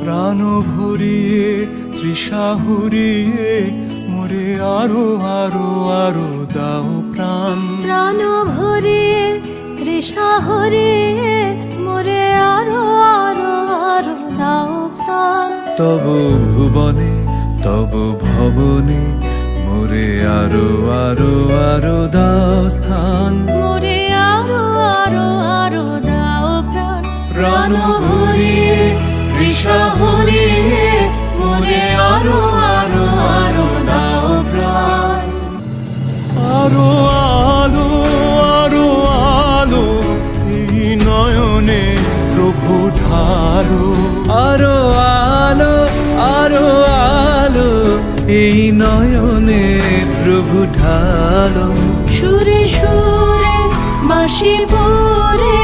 প্রাণ ভরিয়ে তৃষা হুরিয়ে মোরে আরো আরো আরো দাও প্রাণ। প্রাণ ভরিয়ে তৃষা হরিয়ে মোরে আরো আরো আরো দাও প্রাণ। তব ভুবনে তব ভবনে মোরে আরো আরো আরো দাও স্থান। মোরে আরো আরো আরো দাও প্রাণ। প্রাণ ভরিয়ে তৃষা হরিয়ে মোরে আরো আরো আরো দাও প্রাণ। আরো আলো আরো আলো এই নয়নে প্রভু ঢালো। আরো আলো আরো আলো এই নয়নে প্রভু ঢালো। সুরে সুরে বাঁশি পরে